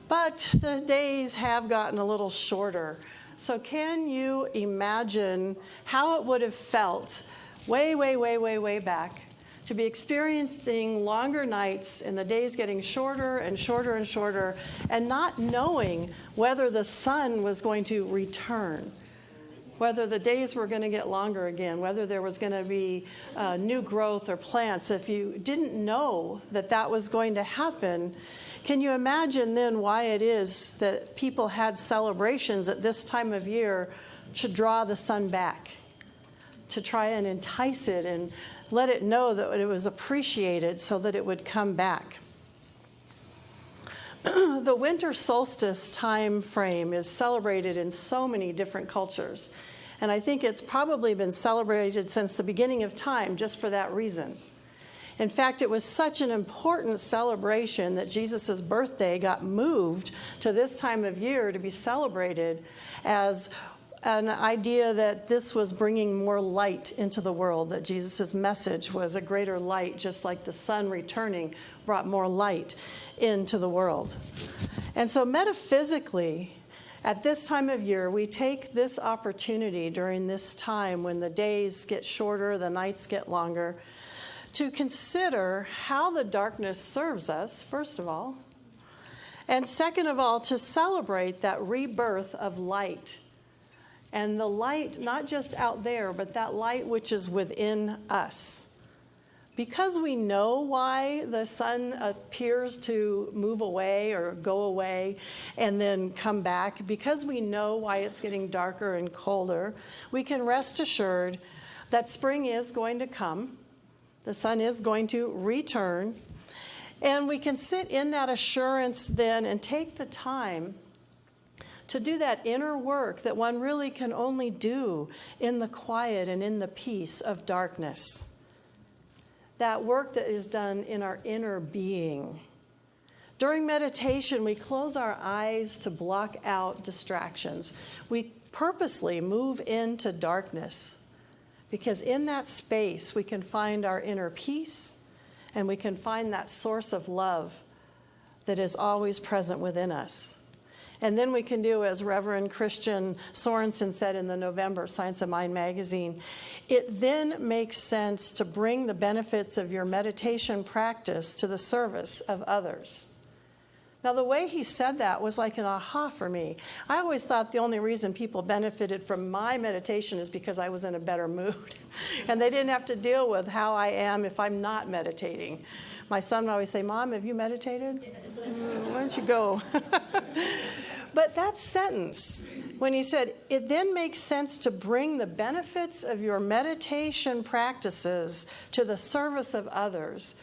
But the days have gotten a little shorter. So can you imagine how it would have felt way back to be experiencing longer nights and the days getting shorter and shorter and shorter, and not knowing whether the sun was going to return, whether the days were going to get longer again, whether there was going to be new growth or plants. If you didn't know that that was going to happen, can you imagine then why it is that people had celebrations at this time of year to draw the sun back, to try and entice it and let it know that it was appreciated so that it would come back? The winter solstice time frame is celebrated in so many different cultures. And I think it's probably been celebrated since the beginning of time just for that reason. In fact, it was such an important celebration that Jesus' birthday got moved to this time of year to be celebrated as an idea that this was bringing more light into the world, that Jesus' message was a greater light, just like the sun returning brought more light into the world. And so metaphysically, at this time of year, we take this opportunity during this time when the days get shorter, the nights get longer, to consider how the darkness serves us, first of all, and second of all, to celebrate that rebirth of light. And the light, not just out there, but that light which is within us. Because we know why the sun appears to move away or go away and then come back, because we know why it's getting darker and colder, we can rest assured that spring is going to come. The sun is going to return. And we can sit in that assurance then and take the time to do that inner work that one really can only do in the quiet and in the peace of darkness. That work that is done in our inner being. During meditation, we close our eyes to block out distractions. We purposely move into darkness because in that space we can find our inner peace and we can find that source of love that is always present within us. And then we can do, as Reverend Christian Sorensen said in the November Science of Mind magazine, it then makes sense to bring the benefits of your meditation practice to the service of others. Now, the way he said that was like an aha for me. I always thought the only reason people benefited from my meditation is because I was in a better mood. And they didn't have to deal with how I am if I'm not meditating. My son would always say, "Mom, have you meditated? Why don't you go?" But that sentence, when he said, it then makes sense to bring the benefits of your meditation practices to the service of others,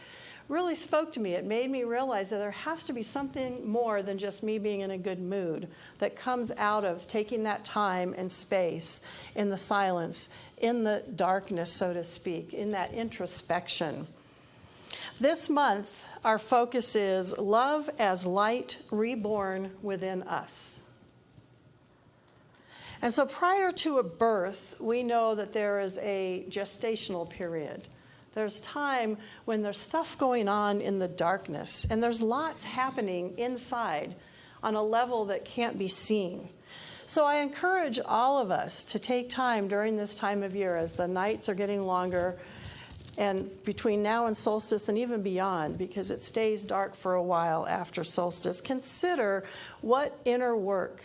really spoke to me. It made me realize that there has to be something more than just me being in a good mood that comes out of taking that time and space in the silence, in the darkness, so to speak, in that introspection. This month, our focus is love as light reborn within us. And so prior to a birth, we know that there is a gestational period. There's time when there's stuff going on in the darkness, and there's lots happening inside on a level that can't be seen. So I encourage all of us to take time during this time of year as the nights are getting longer, and between now and solstice and even beyond, because it stays dark for a while after solstice, consider what inner work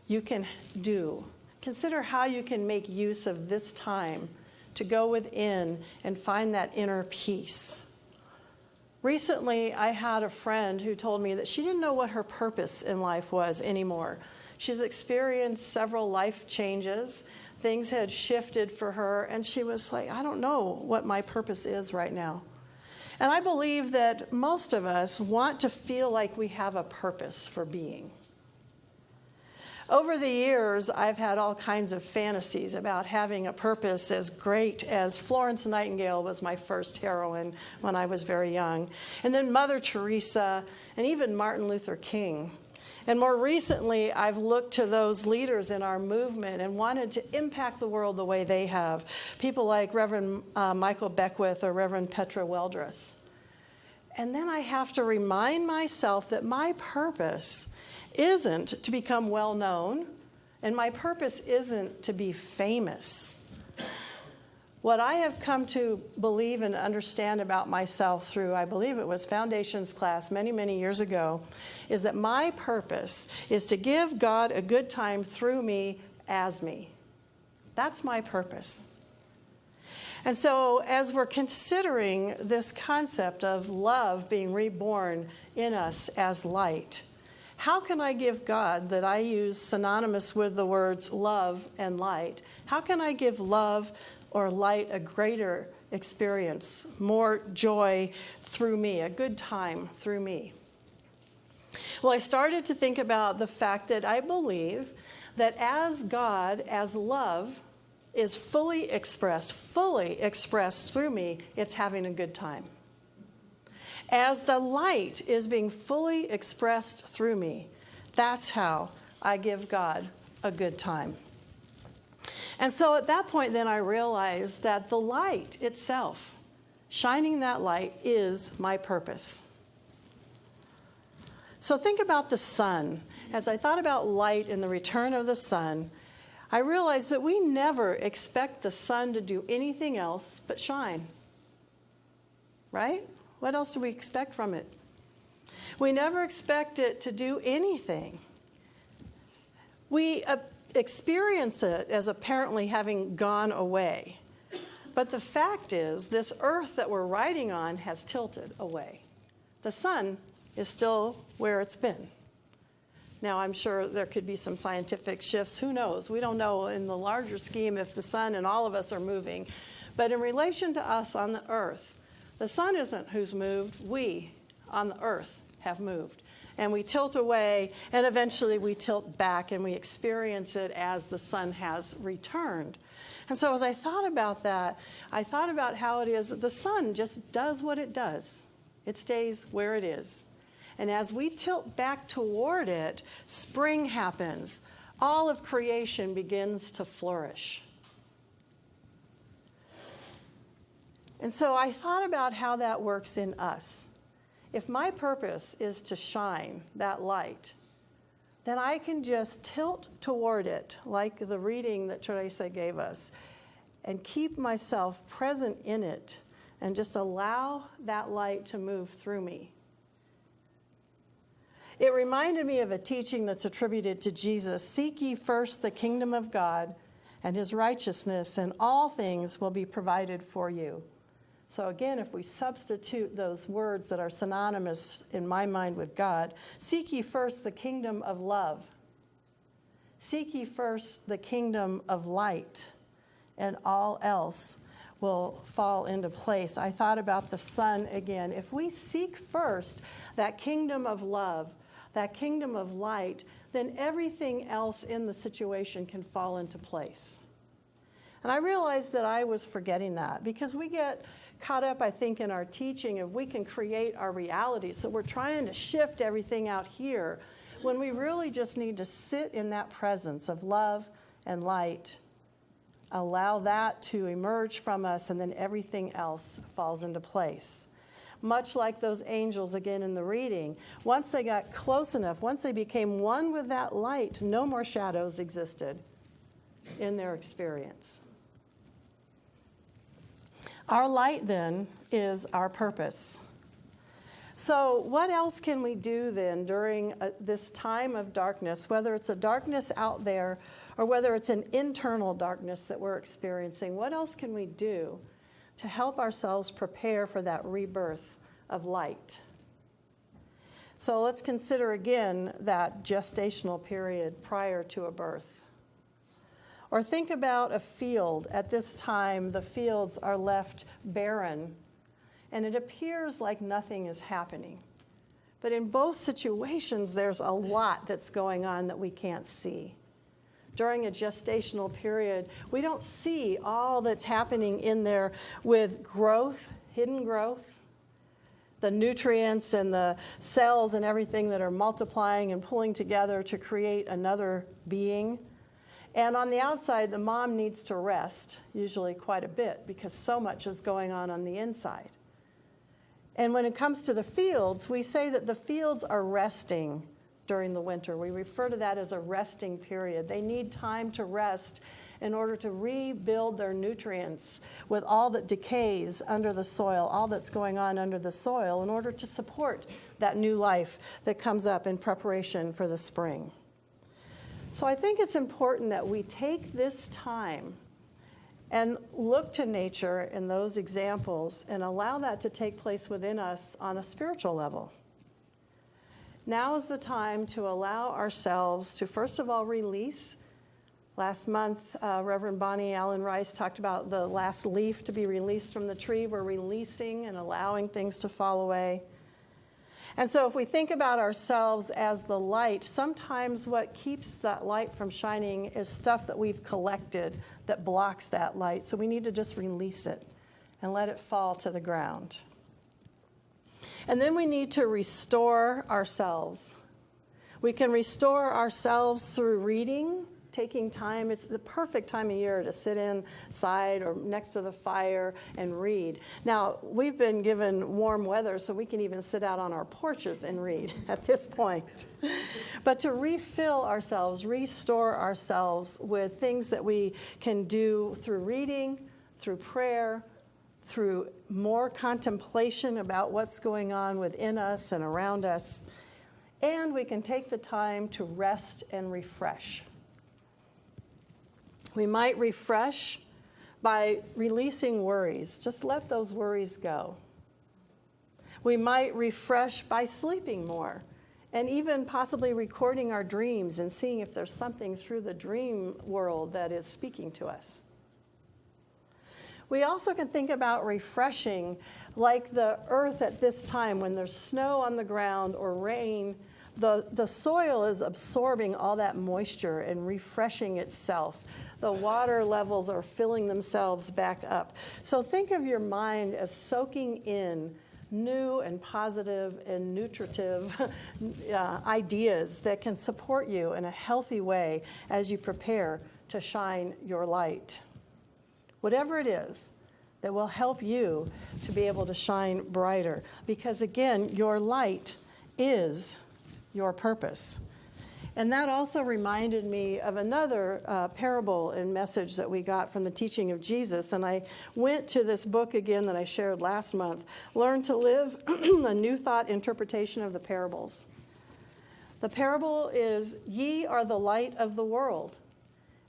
you can do. Consider how you can make use of this time to go within and find that inner peace. Recently, I had a friend who told me that she didn't know what her purpose in life was anymore. She's experienced several life changes. Things had shifted for her, and she was like, I don't know what my purpose is right now. And I believe that most of us want to feel like we have a purpose for being. Over the years, I've had all kinds of fantasies about having a purpose as great as Florence Nightingale was my first heroine when I was very young, and then Mother Teresa, and even Martin Luther King. And more recently, I've looked to those leaders in our movement and wanted to impact the world the way they have. People like Reverend Michael Beckwith or Reverend Petra Weldress. And then I have to remind myself that my purpose isn't to become well known, and my purpose isn't to be famous. What I have come to believe and understand about myself through, I believe it was Foundations class many, many years ago, is that my purpose is to give God a good time through me as me. That's my purpose. And so as we're considering this concept of love being reborn in us as light, how can I give God, that I use synonymous with the words love and light, how can I give love or light a greater experience, more joy through me, a good time through me? Well, I started to think about the fact that I believe that as God, as love, is fully expressed through me, it's having a good time. As the light is being fully expressed through me, that's how I give God a good time. And so at that point, then I realized that the light itself, shining that light, is my purpose. So think about the sun. As I thought about light and the return of the sun, I realized that we never expect the sun to do anything else but shine. Right? What else do we expect from it? We never expect it to do anything. We experience it as apparently having gone away. But the fact is, this earth that we're riding on has tilted away. The sun is still where it's been. Now, I'm sure there could be some scientific shifts. Who knows? We don't know in the larger scheme if the sun and all of us are moving. But in relation to us on the earth, the sun isn't who's moved. We on the earth have moved. And we tilt away, and eventually we tilt back, and we experience it as the sun has returned. And so as I thought about that, I thought about how it is that the sun just does what it does. It stays where it is. And as we tilt back toward it, spring happens. All of creation begins to flourish. And so I thought about how that works in us. If my purpose is to shine that light, then I can just tilt toward it, like the reading that Teresa gave us, and keep myself present in it and just allow that light to move through me. It reminded me of a teaching that's attributed to Jesus: "Seek ye first the kingdom of God and his righteousness, and all things will be provided for you." So again, if we substitute those words that are synonymous in my mind with God, seek ye first the kingdom of love. Seek ye first the kingdom of light, and all else will fall into place. I thought about the sun again. If we seek first that kingdom of love, that kingdom of light, then everything else in the situation can fall into place. And I realized that I was forgetting that, because we get caught up, I think, in our teaching of we can create our reality. So we're trying to shift everything out here when we really just need to sit in that presence of love and light, allow that to emerge from us, and then everything else falls into place. Much like those angels again in the reading, once they got close enough, once they became one with that light, no more shadows existed in their experience. Our light, then, is our purpose. So what else can we do, then, during this time of darkness, whether it's a darkness out there or whether it's an internal darkness that we're experiencing? What else can we do to help ourselves prepare for that rebirth of light? So let's consider again that gestational period prior to a birth. Or think about a field. At this time, the fields are left barren, and it appears like nothing is happening. But in both situations, there's a lot that's going on that we can't see. During a gestational period, we don't see all that's happening in there with growth, hidden growth, the nutrients and the cells and everything that are multiplying and pulling together to create another being. And on the outside, the mom needs to rest, usually quite a bit, because so much is going on the inside. And when it comes to the fields, we say that the fields are resting during the winter. We refer to that as a resting period. They need time to rest in order to rebuild their nutrients with all that decays under the soil, all that's going on under the soil, in order to support that new life that comes up in preparation for the spring. So I think it's important that we take this time and look to nature in those examples and allow that to take place within us on a spiritual level. Now is the time to allow ourselves to, first of all, release. Last month, Reverend Bonnie Allen Rice talked about the last leaf to be released from the tree. We're releasing and allowing things to fall away. And so if we think about ourselves as the light, sometimes what keeps that light from shining is stuff that we've collected that blocks that light. So we need to just release it and let it fall to the ground. And then we need to restore ourselves. We can restore ourselves through reading, taking time. It's the perfect time of year to sit inside or next to the fire and read. Now, we've been given warm weather, so we can even sit out on our porches and read at this point. But to refill ourselves, restore ourselves with things that we can do through reading, through prayer, through more contemplation about what's going on within us and around us. And we can take the time to rest and refresh. We might refresh by releasing worries. Just let those worries go. We might refresh by sleeping more and even possibly recording our dreams and seeing if there's something through the dream world that is speaking to us. We also can think about refreshing like the earth at this time when there's snow on the ground or rain. The soil is absorbing all that moisture and refreshing itself. The water levels are filling themselves back up. So think of your mind as soaking in new and positive and nutritive ideas that can support you in a healthy way as you prepare to shine your light. Whatever it is that will help you to be able to shine brighter. Because again, your light is your purpose. And that also reminded me of another parable and message that we got from the teaching of Jesus. And I went to this book again that I shared last month, Learn to Live, a New Thought Interpretation of the Parables. The parable is, ye are the light of the world.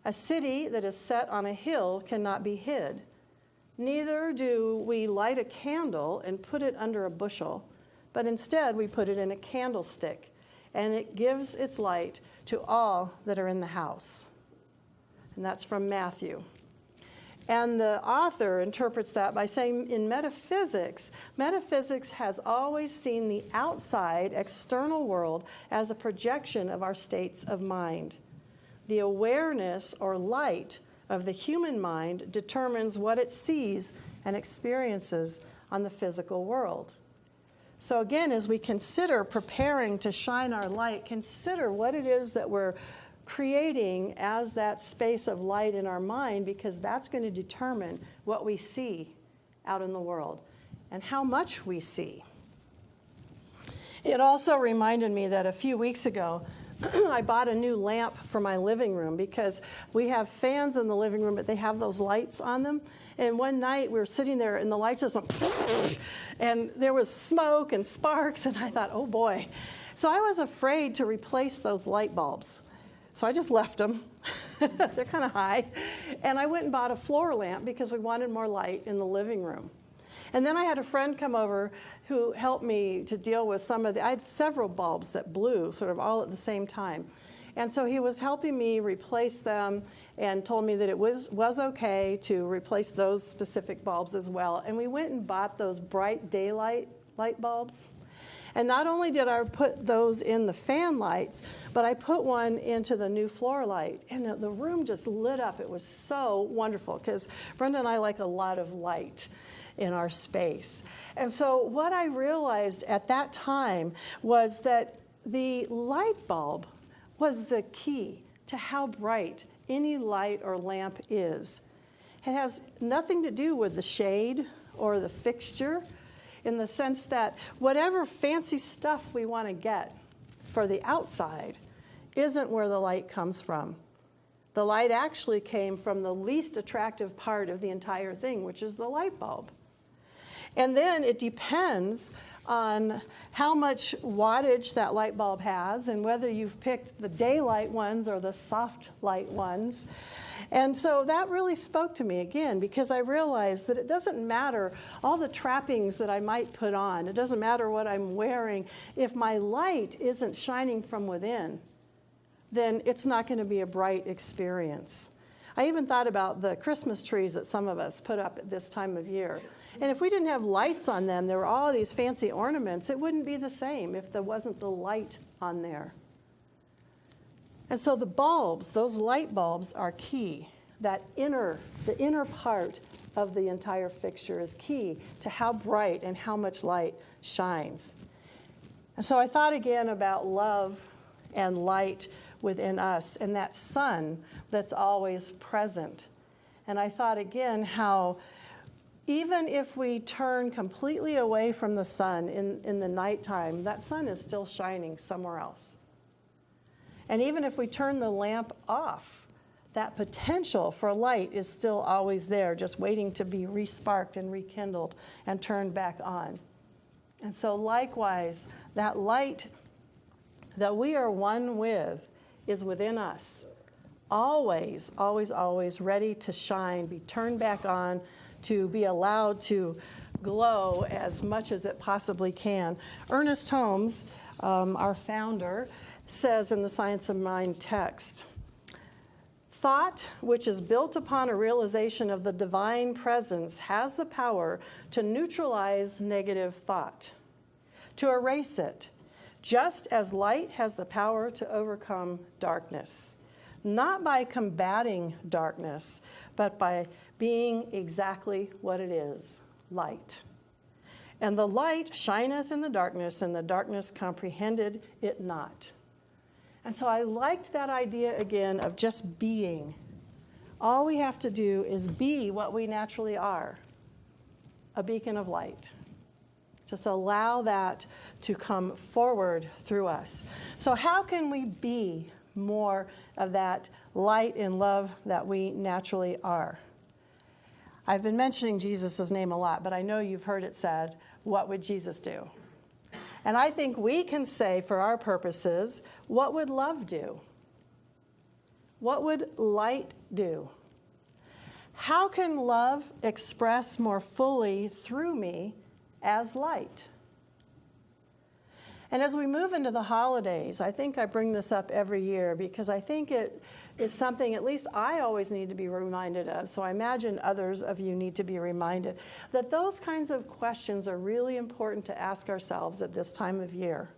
A city that is set on a hill cannot be hid. Neither do we light a candle and put it under a bushel, but instead we put it in a candlestick, and it gives its light to all that are in the house. And that's from Matthew. And the author interprets that by saying in metaphysics has always seen the outside, external world as a projection of our states of mind. The awareness or light of the human mind determines what it sees and experiences on the physical world. So again, as we consider preparing to shine our light, consider what it is that we're creating as that space of light in our mind, because that's going to determine what we see out in the world and how much we see. It also reminded me that a few weeks ago, I bought a new lamp for my living room because we have fans in the living room, but they have those lights on them. And one night we were sitting there and the lights just went, and there was smoke and sparks, and I thought, oh boy. So I was afraid to replace those light bulbs. So I just left them. They're kind of high. And I went and bought a floor lamp because we wanted more light in the living room. And then I had a friend come over who helped me to deal with I had several bulbs that blew sort of all at the same time. And so he was helping me replace them and told me that it was okay to replace those specific bulbs as well. And we went and bought those bright daylight light bulbs. And not only did I put those in the fan lights, but I put one into the new floor light. And the room just lit up. It was so wonderful because Brenda and I like a lot of light in our space. And so what I realized at that time was that the light bulb was the key to how bright any light or lamp is. It has nothing to do with the shade or the fixture, in the sense that whatever fancy stuff we want to get for the outside isn't where the light comes from. The light actually came from the least attractive part of the entire thing, which is the light bulb. And then it depends on how much wattage that light bulb has and whether you've picked the daylight ones or the soft light ones. And so that really spoke to me again, because I realized that it doesn't matter all the trappings that I might put on. It doesn't matter what I'm wearing. If my light isn't shining from within, then it's not going to be a bright experience. I even thought about the Christmas trees that some of us put up at this time of year. And if we didn't have lights on them, there were all these fancy ornaments, it wouldn't be the same if there wasn't the light on there. And so the bulbs, those light bulbs are key. The inner part of the entire fixture is key to how bright and how much light shines. And so I thought again about love and light within us and that sun that's always present. And I thought again how even if we turn completely away from the sun in the nighttime, that sun is still shining somewhere else. And even if we turn the lamp off, that potential for light is still always there, just waiting to be resparked and rekindled and turned back on. And so likewise, that light that we are one with is within us, always, always, always ready to shine, be turned back on, to be allowed to glow as much as it possibly can. Ernest Holmes, our founder, says in the Science of Mind text, "Thought which is built upon a realization of the divine presence has the power to neutralize negative thought, to erase it, just as light has the power to overcome darkness, not by combating darkness, but by being exactly what it is, light. And the light shineth in the darkness, and the darkness comprehended it not." And so I liked that idea again of just being. All we have to do is be what we naturally are, a beacon of light. Just allow that to come forward through us. So how can we be more of that light and love that we naturally are? I've been mentioning Jesus' name a lot, but I know you've heard it said, what would Jesus do? And I think we can say, for our purposes, what would love do? What would light do? How can love express more fully through me as light? And as we move into the holidays, I think I bring this up every year because I think it is something at least I always need to be reminded of. So I imagine others of you need to be reminded that those kinds of questions are really important to ask ourselves at this time of year.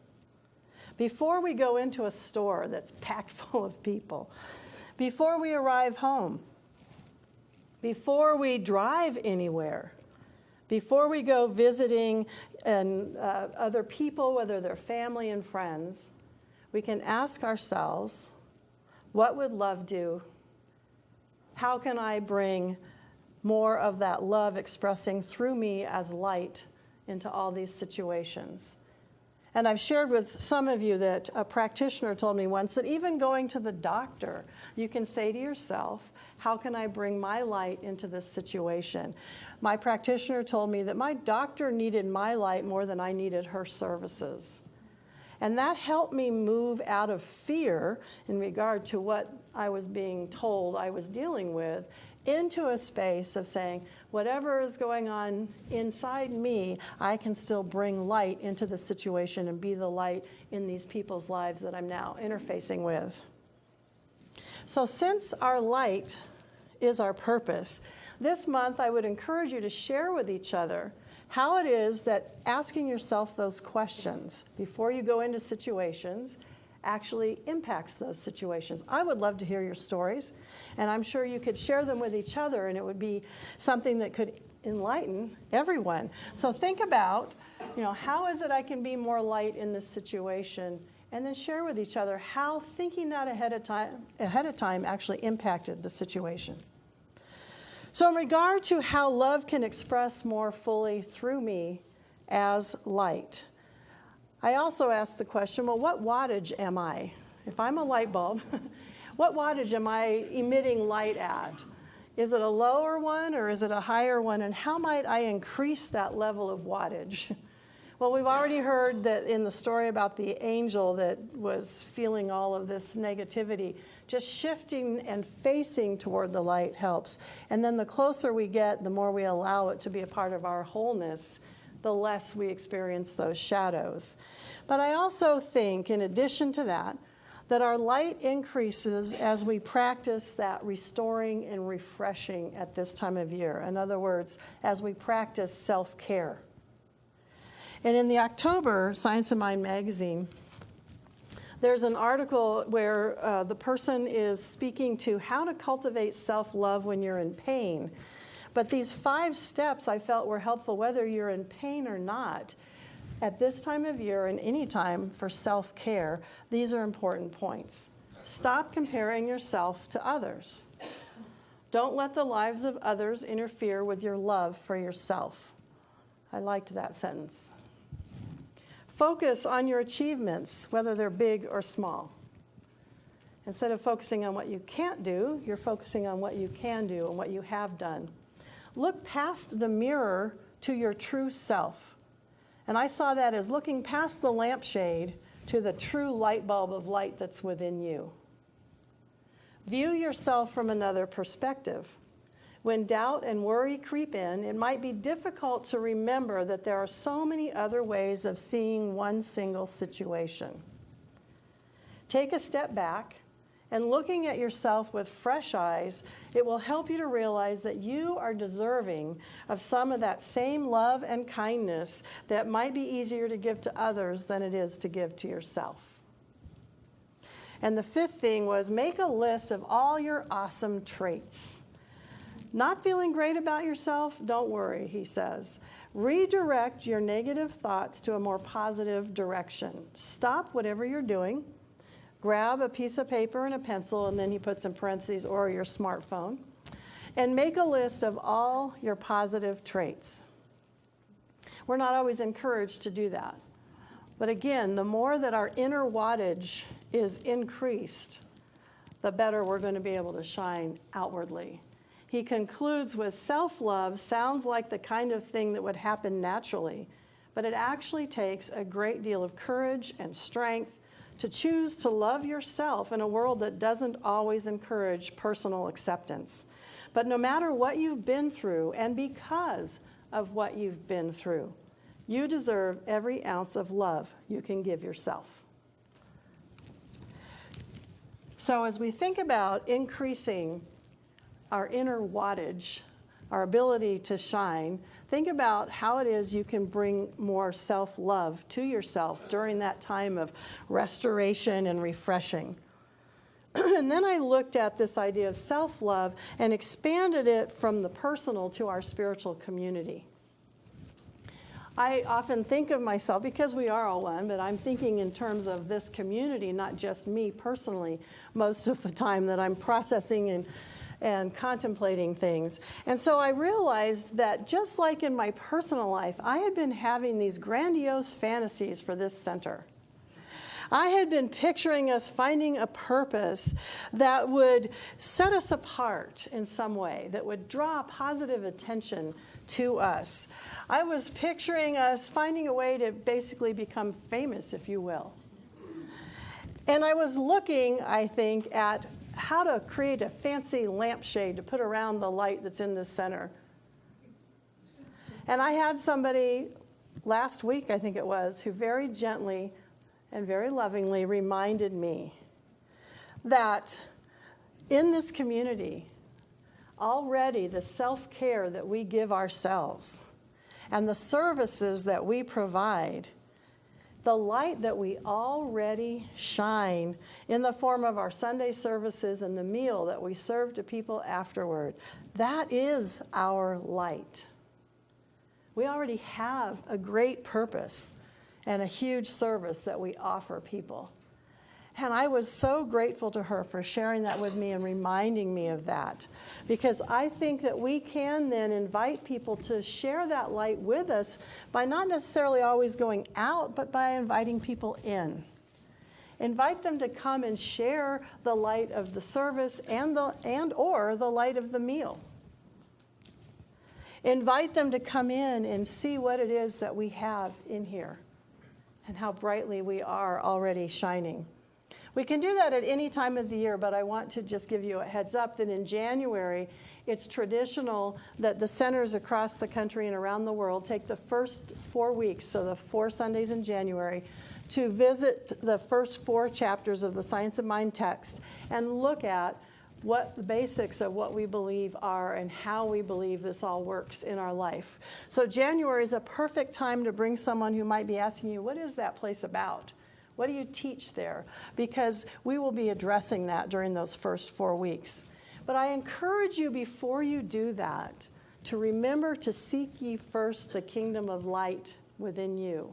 Before we go into a store that's packed full of people, before we arrive home, before we drive anywhere, before we go visiting other people, whether they're family and friends, we can ask ourselves, what would love do? How can I bring more of that love expressing through me as light into all these situations? And I've shared with some of you that a practitioner told me once that even going to the doctor, you can say to yourself, how can I bring my light into this situation? My practitioner told me that my doctor needed my light more than I needed her services. And that helped me move out of fear in regard to what I was being told I was dealing with into a space of saying, whatever is going on inside me, I can still bring light into the situation and be the light in these people's lives that I'm now interfacing with. So since our light is our purpose, this month I would encourage you to share with each other how it is that asking yourself those questions before you go into situations actually impacts those situations. I would love to hear your stories, and I'm sure you could share them with each other, and it would be something that could enlighten everyone. So think about, how is it I can be more light in this situation, and then share with each other how thinking that ahead of time actually impacted the situation. So in regard to how love can express more fully through me as light, I also asked the question, well, what wattage am I? If I'm a light bulb, what wattage am I emitting light at? Is it a lower one or is it a higher one? And how might I increase that level of wattage? Well, we've already heard that in the story about the angel that was feeling all of this negativity, just shifting and facing toward the light helps. And then the closer we get, the more we allow it to be a part of our wholeness, the less we experience those shadows. But I also think, in addition to that, that our light increases as we practice that restoring and refreshing at this time of year. In other words, as we practice self-care. And in the October Science of Mind magazine, there's an article where the person is speaking to how to cultivate self-love when you're in pain. But these 5 steps I felt were helpful whether you're in pain or not. At this time of year and any time for self-care, these are important points. Stop comparing yourself to others. Don't let the lives of others interfere with your love for yourself. I liked that sentence. Focus on your achievements, whether they're big or small. Instead of focusing on what you can't do, you're focusing on what you can do and what you have done. Look past the mirror to your true self. And I saw that as looking past the lampshade to the true light bulb of light that's within you. View yourself from another perspective. When doubt and worry creep in, it might be difficult to remember that there are so many other ways of seeing one single situation. Take a step back, and looking at yourself with fresh eyes, it will help you to realize that you are deserving of some of that same love and kindness that might be easier to give to others than it is to give to yourself. And the 5th thing was make a list of all your awesome traits. Not feeling great about yourself? Don't worry, he says. Redirect your negative thoughts to a more positive direction. Stop whatever you're doing. Grab a piece of paper and a pencil, and then he puts in parentheses, or your smartphone, and make a list of all your positive traits. We're not always encouraged to do that. But again, the more that our inner wattage is increased, the better we're going to be able to shine outwardly. He concludes with self-love sounds like the kind of thing that would happen naturally, but it actually takes a great deal of courage and strength to choose to love yourself in a world that doesn't always encourage personal acceptance. But no matter what you've been through, and because of what you've been through, you deserve every ounce of love you can give yourself. So as we think about increasing our inner wattage, our ability to shine, think about how it is you can bring more self-love to yourself during that time of restoration and refreshing. And then I looked at this idea of self-love and expanded it from the personal to our spiritual community. I often think of myself, because we are all one, but I'm thinking in terms of this community, not just me personally, most of the time that I'm processing and contemplating things. And so I realized that just like in my personal life, I had been having these grandiose fantasies for this center. I had been picturing us finding a purpose that would set us apart in some way, that would draw positive attention to us. I was picturing us finding a way to basically become famous, if you will. And I was looking, I think, at how to create a fancy lampshade to put around the light that's in the center. And I had somebody last week, I think it was, who very gently and very lovingly reminded me that in this community, already the self-care that we give ourselves and the services that we provide, the light that we already shine in the form of our Sunday services and the meal that we serve to people afterward, that is our light. We already have a great purpose and a huge service that we offer people. And I was so grateful to her for sharing that with me and reminding me of that. Because I think that we can then invite people to share that light with us by not necessarily always going out, but by inviting people in. Invite them to come and share the light of the service or the light of the meal. Invite them to come in and see what it is that we have in here and how brightly we are already shining. We can do that at any time of the year, but I want to just give you a heads up that in January, it's traditional that the centers across the country and around the world take the first 4 weeks, so the 4 Sundays in January, to visit the first 4 chapters of the Science of Mind text and look at what the basics of what we believe are and how we believe this all works in our life. So January is a perfect time to bring someone who might be asking you, what is that place about? What do you teach there? Because we will be addressing that during those first 4 weeks. But I encourage you before you do that to remember to seek ye first the kingdom of light within you.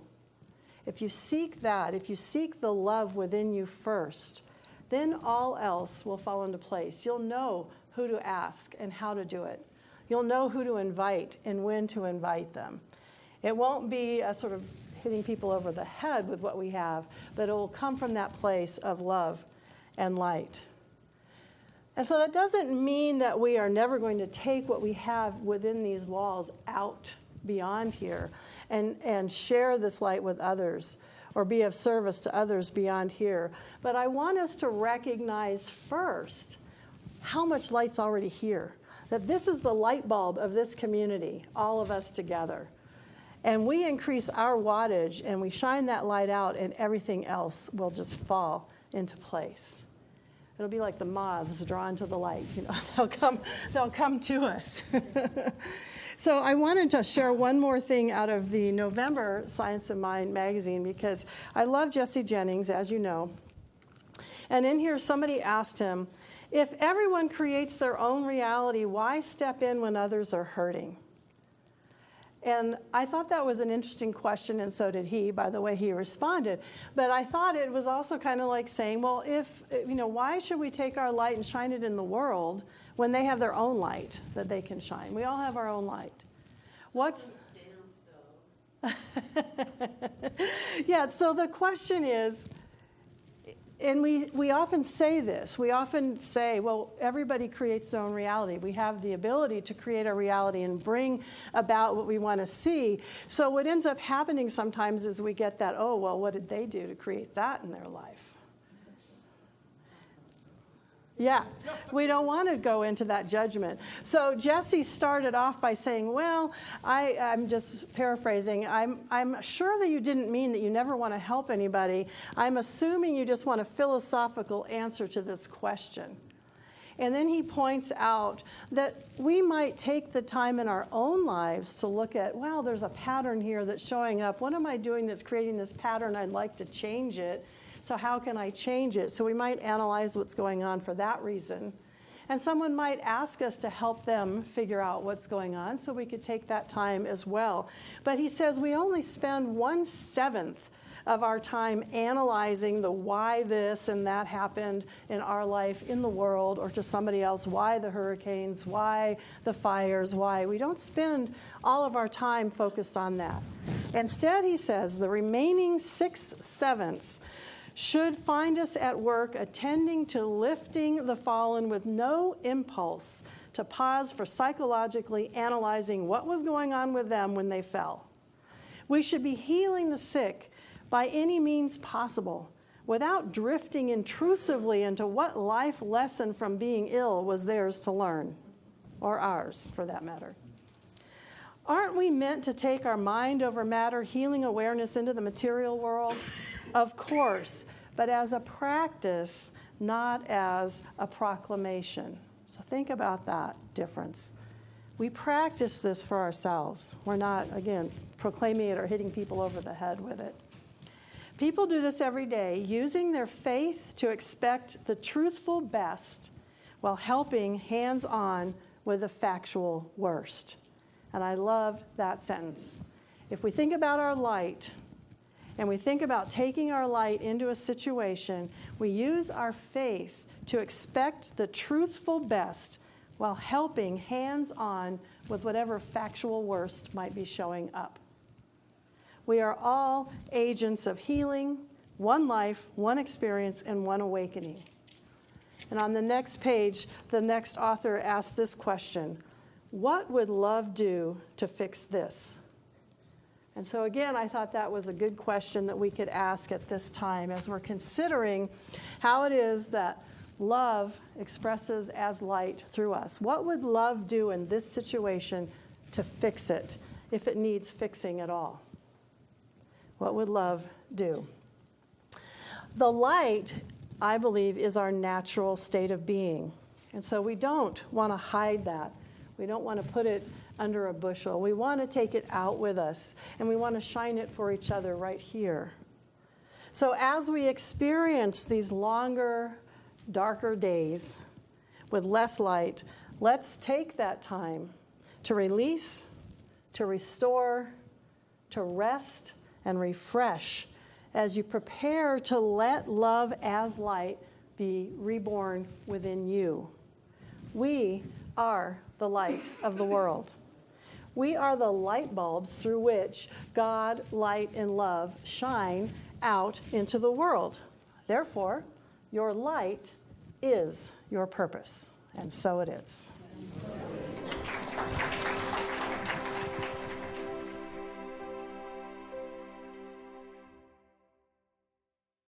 If you seek that, if you seek the love within you first, then all else will fall into place. You'll know who to ask and how to do it. You'll know who to invite and when to invite them. It won't be a sort of hitting people over the head with what we have, but it will come from that place of love and light. And so that doesn't mean that we are never going to take what we have within these walls out beyond here and share this light with others or be of service to others beyond here. But I want us to recognize first how much light's already here, that this is the light bulb of this community, all of us together. And we increase our wattage and we shine that light out and everything else will just fall into place. It'll be like the moths drawn to the light. You know, they'll come to us. So I wanted to share one more thing out of the November Science of Mind magazine because I love Jesse Jennings, as you know. And in here somebody asked him, if everyone creates their own reality, why step in when others are hurting? And I thought that was an interesting question, and so did he, by the way he responded. But I thought it was also kind of like saying, well, why should we take our light and shine it in the world when they have their own light that they can shine? We all have our own light. Yeah, so the question is, and we often say this. We often say, well, everybody creates their own reality. We have the ability to create our reality and bring about what we want to see. So what ends up happening sometimes is we get that, oh, well, what did they do to create that in their life? Yeah, we don't want to go into that judgment. So Jesse started off by saying, well, I'm just paraphrasing, I'm sure that you didn't mean that you never want to help anybody. I'm assuming you just want a philosophical answer to this question. And then he points out that we might take the time in our own lives to look at, wow, there's a pattern here that's showing up. What am I doing that's creating this pattern? I'd like to change it. So how can I change it? So we might analyze what's going on for that reason. And someone might ask us to help them figure out what's going on, so we could take that time as well. But he says we only spend 1/7 of our time analyzing the why this and that happened in our life, in the world, or to somebody else, why the hurricanes, why the fires, why. We don't spend all of our time focused on that. Instead, he says, the remaining 6/7 should find us at work attending to lifting the fallen with no impulse to pause for psychologically analyzing what was going on with them when they fell. We should be healing the sick by any means possible without drifting intrusively into what life lesson from being ill was theirs to learn, or ours for that matter. Aren't we meant to take our mind over matter healing awareness into the material world? Of course, but as a practice, not as a proclamation. So think about that difference. We practice this for ourselves. We're not, again, proclaiming it or hitting people over the head with it. People do this every day, using their faith to expect the truthful best while helping hands-on with the factual worst. And I loved that sentence. If we think about our light, and we think about taking our light into a situation, we use our faith to expect the truthful best while helping hands-on with whatever factual worst might be showing up. We are all agents of healing, one life, one experience, and one awakening. And on the next page, the next author asks this question: what would love do to fix this? And so again, I thought that was a good question that we could ask at this time as we're considering how it is that love expresses as light through us. What would love do in this situation to fix it, if it needs fixing at all? What would love do? The light, I believe, is our natural state of being. And so we don't want to hide that. We don't want to put it under a bushel. We want to take it out with us, and we want to shine it for each other right here. So as we experience these longer, darker days with less light, let's take that time to release, to restore, to rest, and refresh as you prepare to let love as light be reborn within you. We are the light of the world. We are the light bulbs through which God, light, and love shine out into the world. Therefore, your light is your purpose, and so it is.